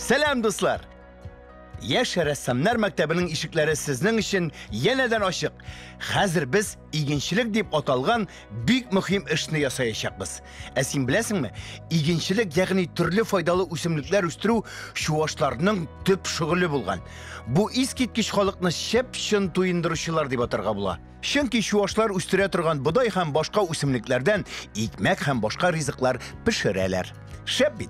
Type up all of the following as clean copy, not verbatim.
Selam dostlar. Yaş Ressamlar Maktabining eshiklari sizning uchun yanadan ochiq. Hozir biz iginchilik deb atalgan büyük muhim ishni yasayacakmiz. Sen bilasizmi? İginchilik ya'ni turli foydali o'simliklar o'stiruv shuvoshlarning tüp shug'uli bo'lgan. Bu eskitkish xalqni shap-shin to'yindiruvchilar deb atarga bo'la. Chunki shuvoshlar o'stira turgan budoy ham boshqa o'simliklardan ekmek ham boshqa rizqlar pishiralar. Shabbit.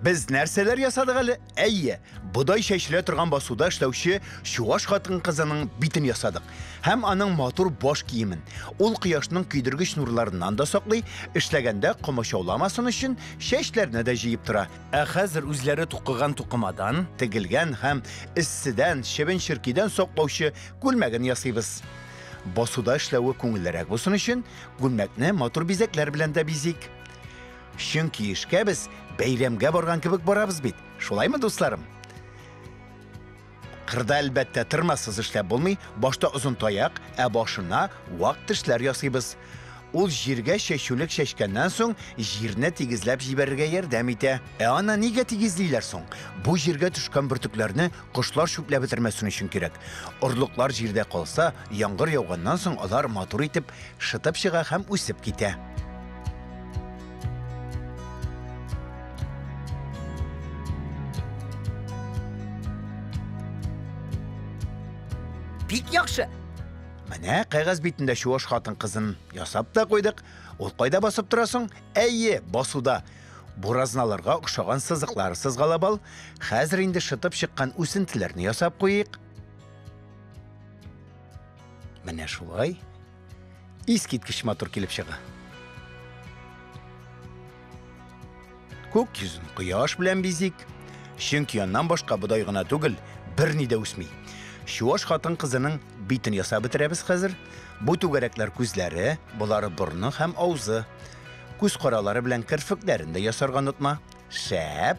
Biz narsalar yasadık hali? Ayye, buday şeşile turgan basuda ishlovchi shuvosh xotin qizining bitini yasadık. Hem aның motor bosh kiyimin, ol quyoshning kuydirgich nurlaridan da saqlay, ishlaganda qo'mashovlamasin uchun sheshlarni da jiyib tura. Hozir o'zlari to'qigan to'qimadan, tigilgan ham issidan, shibin shirkidan saqlovchi gulmagini yasaymiz. Basuda ishlavi ko'ngilliroq bo'lsin uchun gulmakni motor bezaklar bilan da bezik. Chunki ishga biz bayramga borgan kibik boramiz bit. Shulaymi do'stlarim? Qirda albatta tirmassiz ishlab bo'lmay, boshda uzun toyoq, boshina vaqt ishlar yasaymiz. Ul yerga sheshulik sheshgandan so'ng yerni tegizlab jibarga yordam etadi. Ana nega tegizlaylar so'ng? Bu yerga tushgan burtuklarni qushlar shuplab bitirmasin uchun kerak. Urliqlar yerda qolsa, yomg'ir yog'gandan so'ng ular motor etib, shitib shiga ham o'sib ketadi. Bik yaxshi. Mana qog'oz bitinde shuvosh xotin qizin yasab da qo'ydik. Ol qo'yda bosib turasың? Ayye, bosuda. Buraznalarga o'xshagan siziqlar sızg'alab al. Hozir endi shitib chiqqan o'sintilarni yasab qo'yik. Mana shulay. Eskitkish motor kelib chiqa. Ko'k yuzin quyosh bilan bezik. Chunki yandan boshqa budoyg'ina tugil, bir nida o'smay. Shuvosh xotin qizining bitini yasab bitiramiz hozir. Bu tugaraklar ko'zlari, bulari burni ham og'zi. Ko'z qoralari bilan kirfiklarini yasarga unutma. Shap.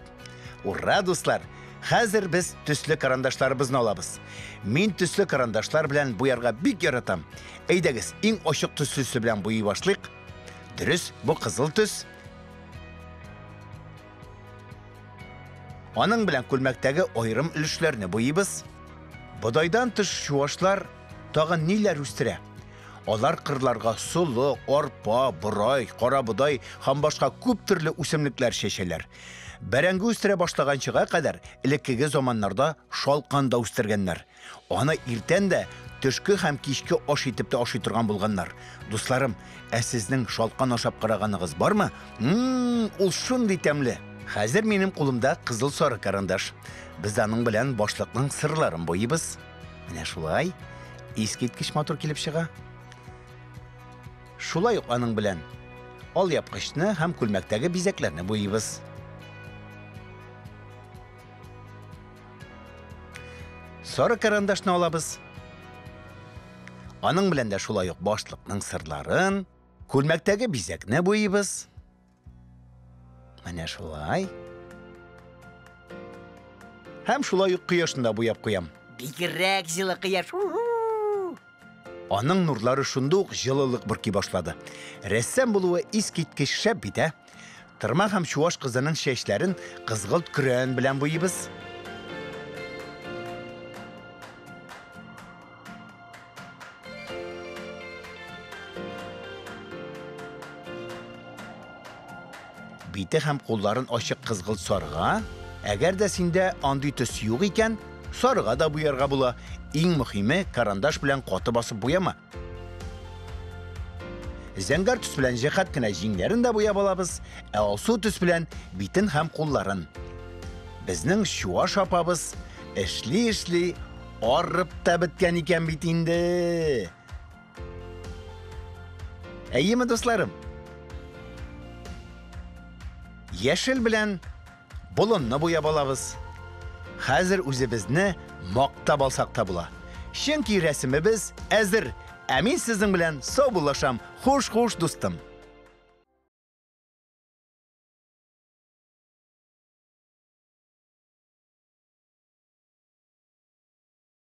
Urra do'stlar. Hozir biz tusli qarandashlarimizni olamiz. Men tusli qarandashlar bilan bu yerga bik yaratam. Aydagiz, eng oshiq tuslisi bilan bo'yi boshliq. Durust, bu qizil tus. Onun bilan ko'lmakdagi ayrim ilishlarni bo'yimiz. Budaydan tush shuvoshlar tag'in nelar o'stira. Ular qirlarga sulu, orpa, buray, qora buday ham boshqa ko'p turli o'simliklar sheshalar. Barangi o'stira boshlaganchiga qadar ilkigi zamonlarda sholqanda o'stirganlar. Ona ertanda tushki ham kechki osh etib de osh turgan bo'lganlar. Do'stlarim, sizning sholqan oshab qaraganingiz bormi? Ul shunday tamli. Hozir mening qo'limda qizil sariq qarandash. Biz aning bilan boshliqning sirlarini bo'yimiz. Mana shulay eskitkish motor kelib chiqa. Shulay aning bilan ol yapqichni ham ko'lmakdagi bezaklarni bo'yimiz. Sariq qarandashni olamiz. Aning bilan da shulay boshliqning sirlarin ko'lmakdagi bezakni bo'yimiz. Mana shulay. Hem şulay quyoshni bo'yab qo'yam. Bikirrak jili quyosh. Onun nurlari shundoq jililiq burki boshladi. Ressam bo'luvi eskitkish shabbida. Tirma ham shuvosh qizining sheshlarin qizg'ilt kuran bilan bo'yimiz. Biti ham qo'llarin ochiq qizg'ilt sorg'a. Agar da senda andi tus yo'q ekan, sorg'a da bu yerga bo'la. Eng muhimi qarandash bilan qoti bosib bo'yama. Zangar tus bilan jihatgina jinglarini da bo'yab olamiz. Olsu tus bilan bitin ham qo'llarin. Bizning shuvosh opamiz ishli orib da bitgan ekan bitindi. Ayyimi do'stlarim? Yashil bilan bulunni bo'yab olamiz. Hozir o'zimizni maqtab olsak da bo'la. Chunki rasmimiz hazır. Amin sizin bilan sog' bo'lasham. Xush do'stim.